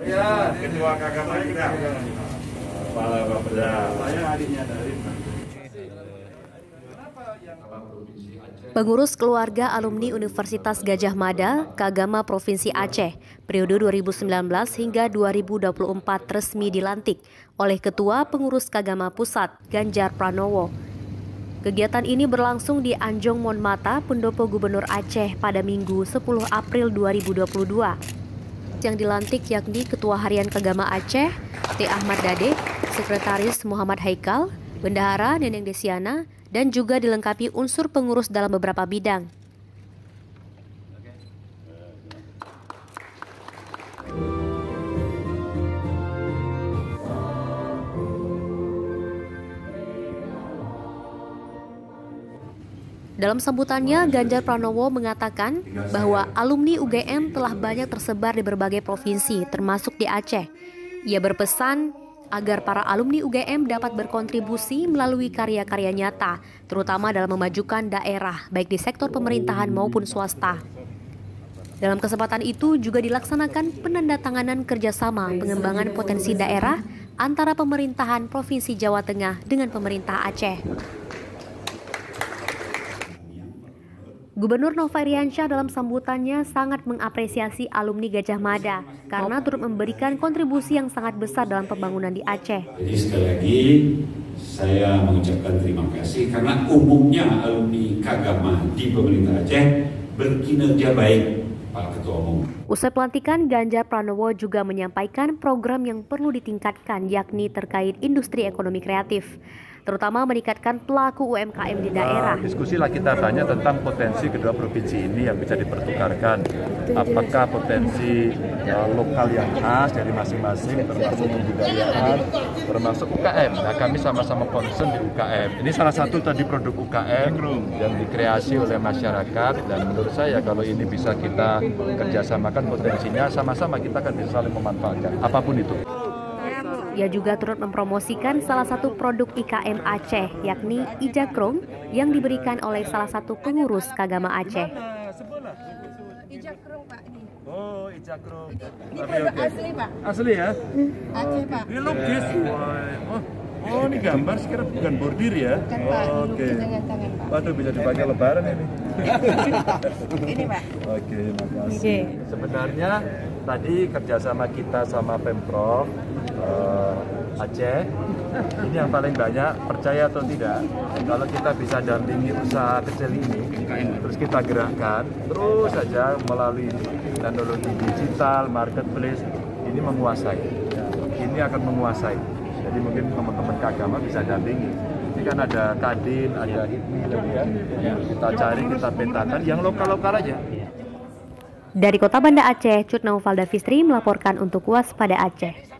Ya, ketua KKM kita. Kepala Bapeda. Saya adiknya dari. Pengurus keluarga alumni Universitas Gadjah Mada, Kagama Provinsi Aceh, periode 2019 hingga 2024 resmi dilantik oleh Ketua Pengurus Kagama Pusat, Ganjar Pranowo. Kegiatan ini berlangsung di Anjong Monmata, Pendopo Gubernur Aceh pada Minggu 10 April 2022. Yang dilantik yakni Ketua Harian Kagama Aceh, T. Ahmad Dade, Sekretaris Muhammad Haikal, Bendahara Neneng Desiana, dan juga dilengkapi unsur pengurus dalam beberapa bidang. Dalam sambutannya, Ganjar Pranowo mengatakan bahwa alumni UGM telah banyak tersebar di berbagai provinsi, termasuk di Aceh. Ia berpesan agar para alumni UGM dapat berkontribusi melalui karya-karya nyata, terutama dalam memajukan daerah, baik di sektor pemerintahan maupun swasta. Dalam kesempatan itu juga dilaksanakan penandatanganan kerjasama pengembangan potensi daerah antara pemerintahan Provinsi Jawa Tengah dengan pemerintah Aceh. Gubernur Nova Iriansyah dalam sambutannya sangat mengapresiasi alumni Gadjah Mada karena turut memberikan kontribusi yang sangat besar dalam pembangunan di Aceh. Jadi sekali lagi saya mengucapkan terima kasih karena umumnya alumni Kagama di pemerintah Aceh berkinerja baik, Pak Ketua Umum. Usai pelantikan, Ganjar Pranowo juga menyampaikan program yang perlu ditingkatkan yakni terkait industri ekonomi kreatif, terutama meningkatkan pelaku UMKM di daerah. Diskusilah kita banyak tentang potensi kedua provinsi ini yang bisa dipertukarkan. Apakah potensi lokal yang khas dari masing-masing, termasuk kebudayaan, termasuk UKM. Nah, kami sama-sama concern di UKM. Ini salah satu tadi produk UKM yang dikreasi oleh masyarakat, dan menurut saya kalau ini bisa kita kerjasamakan potensinya, sama-sama kita akan bisa saling memanfaatkan, apapun itu. Ia juga turut mempromosikan salah satu produk IKM Aceh, yakni Ijakrung, yang diberikan oleh salah satu pengurus Kagama Aceh. Ijakrung, Pak. Oh, Ijakrung. Ini produk asli, Pak. Asli ya? Aceh, Pak. Ini lukis. Oh, ini gambar sekira bukan bordir ya? Bukan, Pak. Oke. Dengan tangan, Pak. Waduh, bisa dipakai lebaran ini. Ini, Pak. Oke, makasih. Sebenarnya tadi kerjasama kita sama Pemprov Aceh, ini yang paling banyak, percaya atau tidak, kalau kita bisa dampingi usaha kecil ini, terus kita gerakkan, terus saja melalui teknologi digital, marketplace, ini menguasai. Ini akan menguasai. Jadi mungkin teman-teman Kagama bisa dampingi. Ini kan ada Kadin, ada HIPMI, kita cari, kita petakan yang lokal-lokal aja. Dari Kota Banda Aceh, Cut Naufal Davistri melaporkan untuk Waspada Aceh.